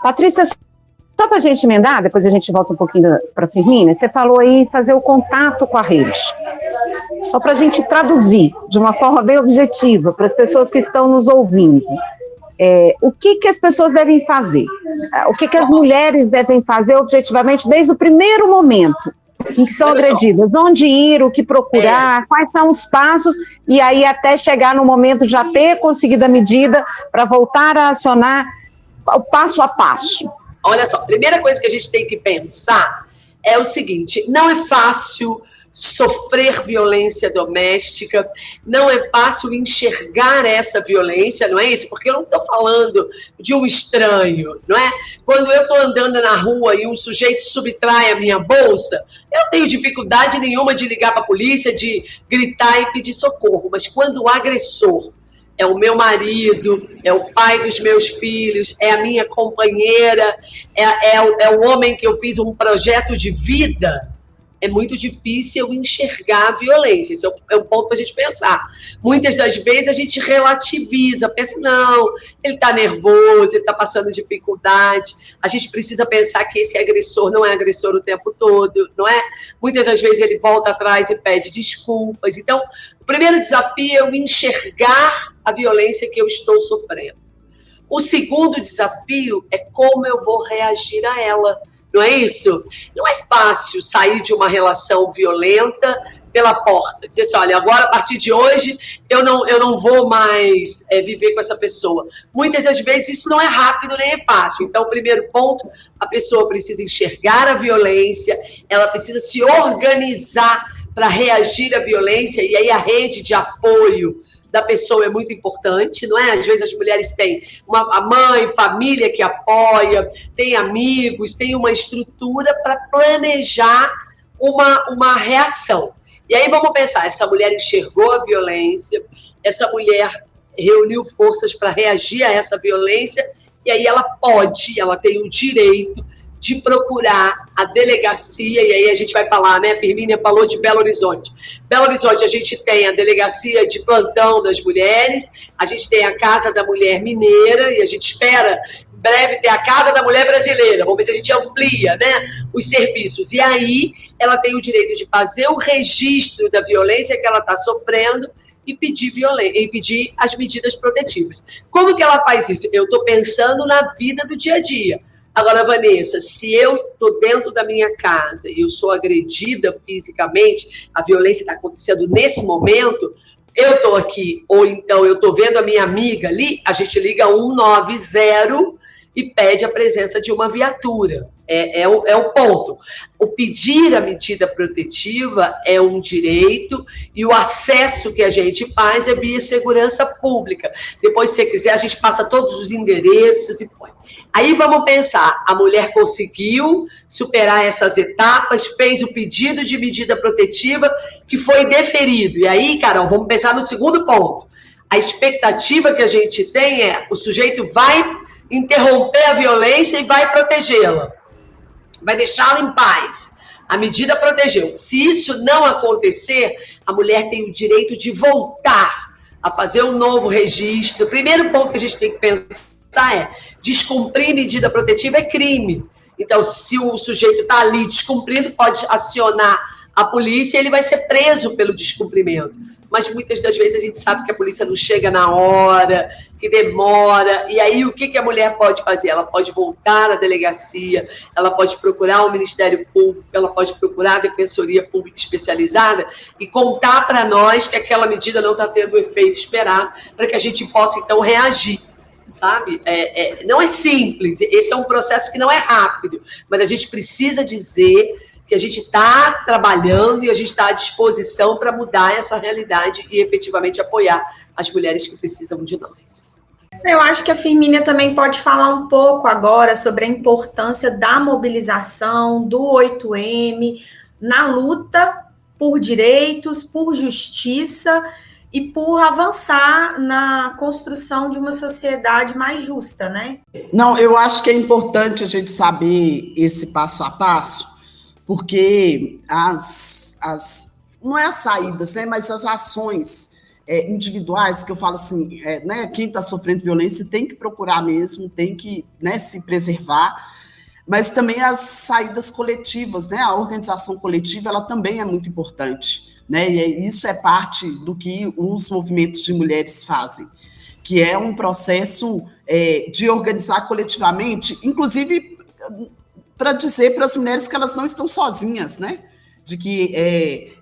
Patrícia, só para a gente emendar, depois a gente volta um pouquinho para a Firmina, você falou aí fazer o contato com a rede. Só para a gente traduzir de uma forma bem objetiva para as pessoas que estão nos ouvindo. O que as pessoas devem fazer? O que as mulheres devem fazer objetivamente desde o primeiro momento em que são agredidas? Onde ir, o que procurar, quais são os passos, e aí até chegar no momento de já ter conseguido a medida para voltar a acionar o passo a passo. Olha só, a primeira coisa que a gente tem que pensar é o seguinte: não é fácil sofrer violência doméstica, não é fácil enxergar essa violência, não é isso? Porque eu não estou falando de um estranho, não é? Quando eu estou andando na rua e um sujeito subtrai a minha bolsa, eu tenho dificuldade nenhuma de ligar para a polícia, de gritar e pedir socorro, mas quando o agressor é o meu marido, é o pai dos meus filhos, é a minha companheira, é o homem que eu fiz um projeto de vida, é muito difícil eu enxergar a violência. Esse é um ponto para a gente pensar. Muitas das vezes a gente relativiza, pensa, não, ele está nervoso, ele está passando dificuldade. A gente precisa pensar que esse agressor não é agressor o tempo todo, não é? Muitas das vezes ele volta atrás e pede desculpas. Então, o primeiro desafio é eu enxergar a violência que eu estou sofrendo. O segundo desafio é como eu vou reagir a ela. Não é isso? Não é fácil sair de uma relação violenta pela porta. Dizer assim, olha, agora, a partir de hoje, eu não vou mais viver com essa pessoa. Muitas das vezes isso não é rápido nem é fácil. Então, o primeiro ponto, a pessoa precisa enxergar a violência, ela precisa se organizar para reagir à violência, e aí a rede de apoio da pessoa é muito importante, não é? Às vezes as mulheres têm a mãe, família que apoia, tem amigos, tem uma estrutura para planejar uma reação. E aí vamos pensar, essa mulher enxergou a violência, essa mulher reuniu forças para reagir a essa violência, e aí ela tem o direito de procurar a delegacia, e aí a gente vai falar, né? A Firmina falou de Belo Horizonte. Belo Horizonte, a gente tem a delegacia de plantão das mulheres, a gente tem a Casa da Mulher Mineira, e a gente espera, em breve, ter a Casa da Mulher Brasileira. Vamos ver se a gente amplia, né, os serviços. E aí, ela tem o direito de fazer o registro da violência que ela está sofrendo e pedir as medidas protetivas. Como que ela faz isso? Eu estou pensando na vida do dia a dia. Agora, Vanessa, se eu estou dentro da minha casa e eu sou agredida fisicamente, a violência está acontecendo nesse momento, eu estou aqui, ou então eu estou vendo a minha amiga ali, a gente liga 190 e pede a presença de uma viatura. É o ponto. O pedir a medida protetiva é um direito e o acesso que a gente faz é via segurança pública. Depois, se você quiser, a gente passa todos os endereços e põe. Aí vamos pensar, a mulher conseguiu superar essas etapas, fez o pedido de medida protetiva que foi deferido. E aí, Carol, vamos pensar no segundo ponto. A expectativa que a gente tem é o sujeito vai interromper a violência e vai protegê-la. Vai deixá-la em paz. A medida protegeu. Se isso não acontecer, a mulher tem o direito de voltar a fazer um novo registro. O primeiro ponto que a gente tem que pensar é: descumprir medida protetiva é crime. Então, se o sujeito está ali descumprindo, pode acionar a polícia e ele vai ser preso pelo descumprimento. Mas muitas das vezes a gente sabe que a polícia não chega na hora, que demora. E aí o que a mulher pode fazer? Ela pode voltar à delegacia, ela pode procurar o Ministério Público, ela pode procurar a Defensoria Pública Especializada e contar para nós que aquela medida não está tendo o efeito esperado, para que a gente possa, então, reagir. Sabe? Não é simples, esse é um processo que não é rápido, mas a gente precisa dizer que a gente está trabalhando e a gente está à disposição para mudar essa realidade e efetivamente apoiar as mulheres que precisam de nós. Eu acho que a Firmina também pode falar um pouco agora sobre a importância da mobilização do 8M na luta por direitos, por justiça e por avançar na construção de uma sociedade mais justa, né? Não, eu acho que é importante a gente saber esse passo a passo, porque não é as saídas, né, mas as ações individuais, que eu falo assim, né, quem está sofrendo violência tem que procurar mesmo, tem que, né, se preservar, mas também as saídas coletivas, né, a organização coletiva, ela também é muito importante, né, e isso é parte do que os movimentos de mulheres fazem, que é um processo de organizar coletivamente, inclusive para dizer para as mulheres que elas não estão sozinhas, né, de que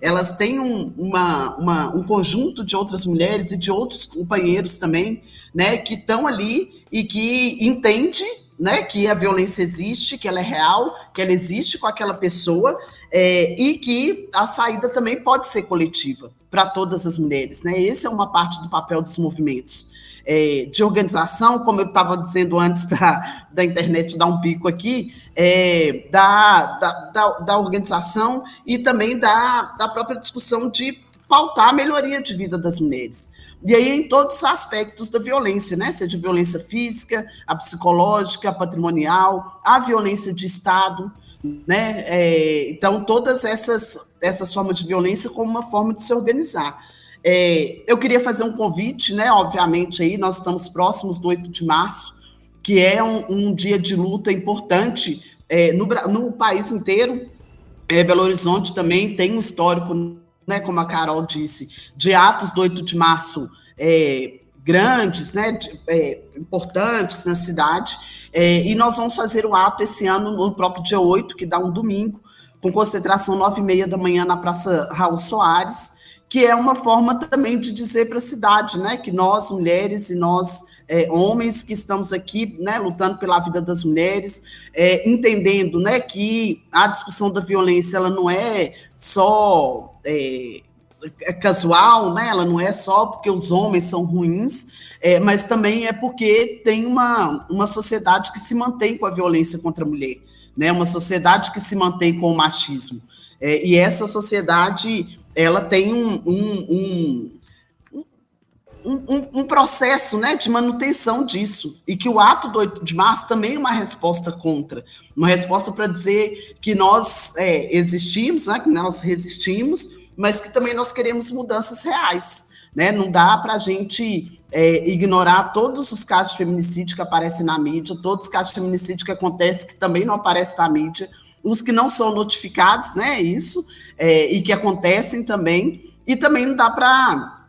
elas têm um conjunto de outras mulheres e de outros companheiros também, né, que estão ali e que entende, né, que a violência existe, que ela é real, que ela existe com aquela pessoa, e que a saída também pode ser coletiva para todas as mulheres, né? Essa é uma parte do papel dos movimentos de organização, como eu estava dizendo antes da internet dar um pico aqui, da organização e também da própria discussão de pautar a melhoria de vida das mulheres. E aí em todos os aspectos da violência, né? Seja a violência física, a psicológica, a patrimonial, a violência de Estado, né? Então, todas essas formas de violência como uma forma de se organizar. Eu queria fazer um convite, né? Obviamente, aí nós estamos próximos do 8 de março, que é um dia de luta importante no país inteiro. Belo Horizonte também tem um histórico, né, como a Carol disse, de atos do 8 de março grandes, né, importantes na cidade, e nós vamos fazer o ato esse ano no próprio dia 8, que dá um domingo, com concentração 9h30 da manhã na Praça Raul Soares, que é uma forma também de dizer para a cidade, né, que nós, mulheres, e nós, homens, que estamos aqui, né, lutando pela vida das mulheres, entendendo, né, que a discussão da violência ela não é só casual, né, ela não é só porque os homens são ruins, mas também é porque tem uma sociedade que se mantém com a violência contra a mulher, né, uma sociedade que se mantém com o machismo. E essa sociedade ela tem um processo, né, de manutenção disso, e que o ato do 8 de março também é uma resposta contra, uma resposta para dizer que nós existimos, né, que nós resistimos, mas que também nós queremos mudanças reais, né? Não dá para a gente ignorar todos os casos de feminicídio que aparecem na mídia, todos os casos de feminicídio que acontecem que também não aparecem na mídia, os que não são notificados, né, e que acontecem também, e também não dá para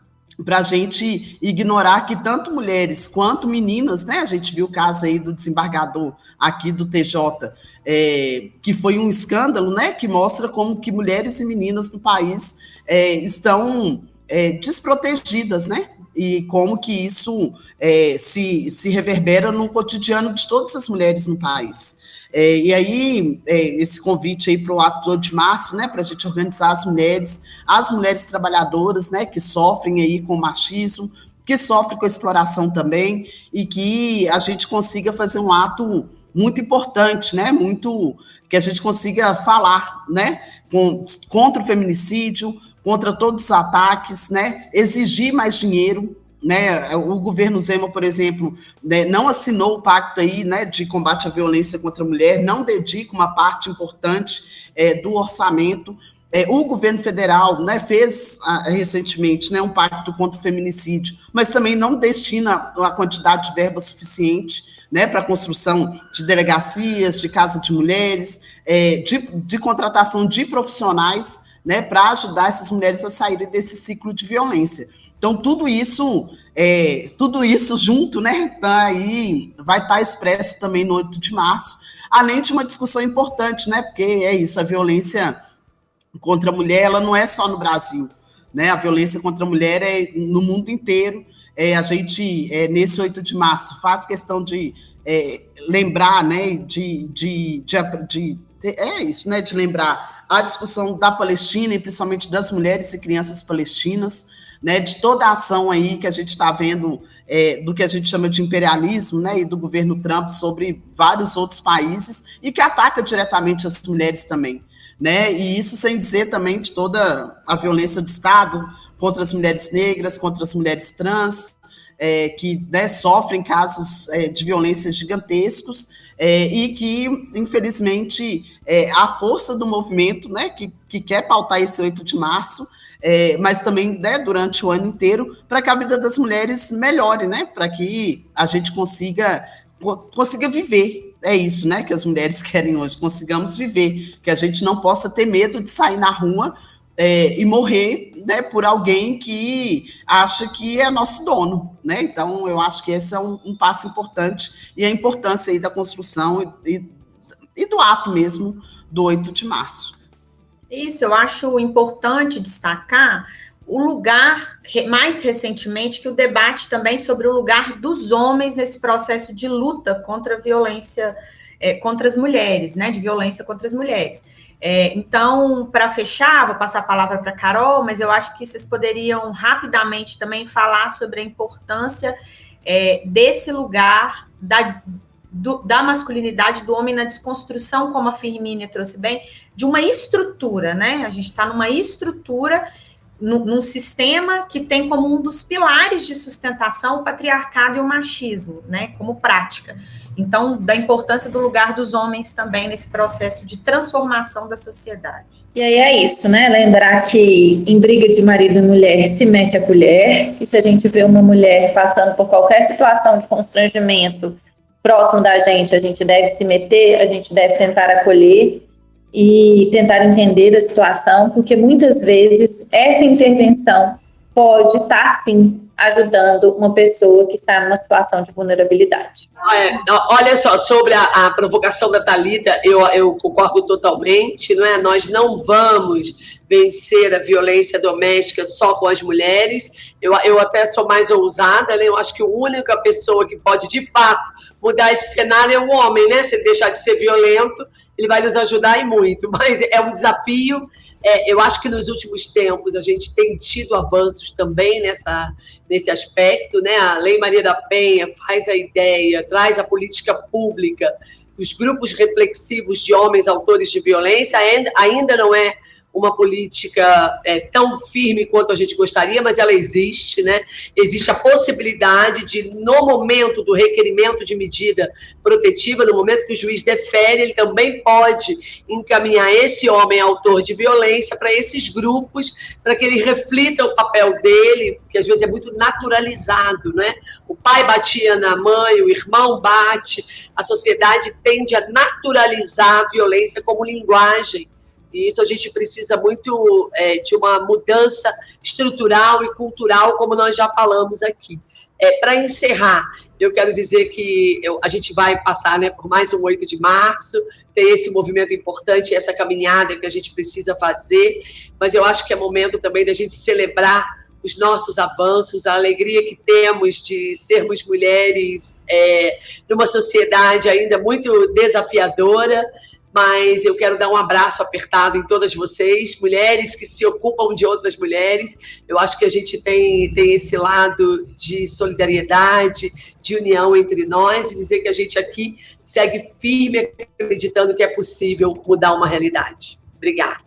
a gente ignorar que tanto mulheres quanto meninas, né, a gente viu o caso aí do desembargador aqui do TJ, que foi um escândalo, né, que mostra como que mulheres e meninas do país estão desprotegidas, né, e como que isso se reverbera no cotidiano de todas as mulheres no país. E aí, esse convite aí para o ato do 8 de março, né, para a gente organizar as mulheres trabalhadoras, né, que sofrem aí com machismo, que sofrem com exploração também, e que a gente consiga fazer um ato muito importante, né, que a gente consiga falar, né, contra o feminicídio, contra todos os ataques, né, exigir mais dinheiro, né, o governo Zema, por exemplo, né, não assinou o pacto aí, né, de combate à violência contra a mulher, não dedica uma parte importante do orçamento. O governo federal, né, fez recentemente, né, um pacto contra o feminicídio, mas também não destina a quantidade de verba suficiente, né, para a construção de delegacias, de casa de mulheres, de contratação de profissionais, né, para ajudar essas mulheres a saírem desse ciclo de violência. Então, tudo isso junto, né, tá aí, vai estar expresso também no 8 de março, além de uma discussão importante, né, porque é isso, a violência contra a mulher, ela não é só no Brasil, né, a violência contra a mulher é no mundo inteiro. A gente, nesse 8 de março, faz questão de lembrar, né, de lembrar a discussão da Palestina, e principalmente das mulheres e crianças palestinas, né, de toda a ação aí que a gente está vendo do que a gente chama de imperialismo, né, e do governo Trump sobre vários outros países, e que ataca diretamente as mulheres também, né, e isso sem dizer também de toda a violência do Estado contra as mulheres negras, contra as mulheres trans, que, né, sofrem casos de violência gigantescos, e que, infelizmente, a força do movimento, né, que quer pautar esse 8 de março, mas também, né, durante o ano inteiro, para que a vida das mulheres melhore, né, para que a gente consiga viver. É isso, né, que as mulheres querem hoje, consigamos viver, que a gente não possa ter medo de sair na rua e morrer, né, por alguém que acha que é nosso dono, né? Então, eu acho que esse é um passo importante, e a importância aí da construção e do ato mesmo do 8 de março. Isso, eu acho importante destacar o lugar, mais recentemente, que o debate também sobre o lugar dos homens nesse processo de luta contra a violência contra as mulheres, né, de violência contra as mulheres. Então, para fechar, vou passar a palavra para a Carol, mas eu acho que vocês poderiam rapidamente também falar sobre a importância desse lugar da masculinidade do homem na desconstrução, como a Firmínia trouxe bem, de uma estrutura, né? A gente está numa estrutura, num sistema que tem como um dos pilares de sustentação o patriarcado e o machismo, né? Como prática. Então, da importância do lugar dos homens também nesse processo de transformação da sociedade. E aí é isso, né? Lembrar que em briga de marido e mulher se mete a colher, que se a gente vê uma mulher passando por qualquer situação de constrangimento próximo da gente, a gente deve se meter, a gente deve tentar acolher e tentar entender a situação, porque muitas vezes essa intervenção pode estar, sim, ajudando uma pessoa que está numa situação de vulnerabilidade. Olha só, sobre a provocação da Thalita, eu concordo totalmente, não é? Nós não vamos vencer a violência doméstica só com as mulheres. Eu até sou mais ousada, né? Eu acho que a única pessoa que pode, de fato, mudar esse cenário é o homem, né? Se ele deixar de ser violento, ele vai nos ajudar e muito, mas é um desafio. Eu acho que nos últimos tempos a gente tem tido avanços também nesse aspecto, né? A Lei Maria da Penha faz a ideia, traz a política pública dos grupos reflexivos de homens autores de violência, ainda não é uma política tão firme quanto a gente gostaria, mas ela existe, né? Existe a possibilidade de, no momento do requerimento de medida protetiva, no momento que o juiz defere, ele também pode encaminhar esse homem autor de violência para esses grupos, para que ele reflita o papel dele, que às vezes é muito naturalizado, né? O pai batia na mãe, o irmão bate, a sociedade tende a naturalizar a violência como linguagem. E isso a gente precisa muito de uma mudança estrutural e cultural, como nós já falamos aqui. Para encerrar, eu quero dizer que a gente vai passar, né, por mais um 8 de março, tem esse movimento importante, essa caminhada que a gente precisa fazer, mas eu acho que é momento também da gente celebrar os nossos avanços, a alegria que temos de sermos mulheres numa sociedade ainda muito desafiadora. Mas eu quero dar um abraço apertado em todas vocês, mulheres que se ocupam de outras mulheres. Eu acho que a gente tem esse lado de solidariedade, de união entre nós, e dizer que a gente aqui segue firme, acreditando que é possível mudar uma realidade. Obrigada.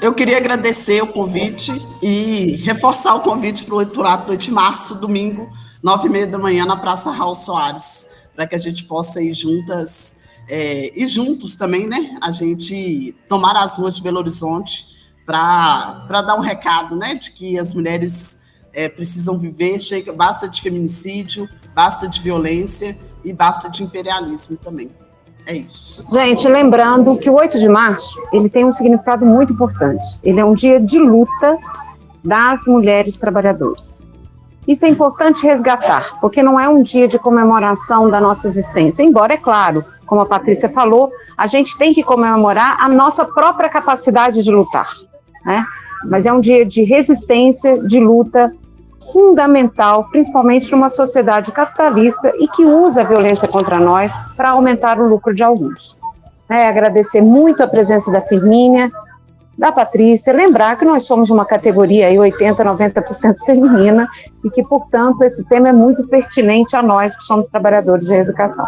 Eu queria agradecer o convite e reforçar o convite para o Leitorado do 8 de março, domingo, 9h30 da manhã, na Praça Raul Soares, para que a gente possa ir juntas e juntos também, né, a gente tomar as ruas de Belo Horizonte para dar um recado, né, de que as mulheres precisam viver, basta de feminicídio, basta de violência e basta de imperialismo também. É isso. Gente, lembrando que o 8 de março, ele tem um significado muito importante. Ele é um dia de luta das mulheres trabalhadoras. Isso é importante resgatar, porque não é um dia de comemoração da nossa existência, embora, é claro, como a Patrícia falou, a gente tem que comemorar a nossa própria capacidade de lutar, né? Mas é um dia de resistência, de luta fundamental, principalmente numa sociedade capitalista e que usa a violência contra nós para aumentar o lucro de alguns. Agradecer muito a presença da Firmínia, da Patrícia, lembrar que nós somos uma categoria aí 80%, 90% feminina e que, portanto, esse tema é muito pertinente a nós que somos trabalhadores da educação.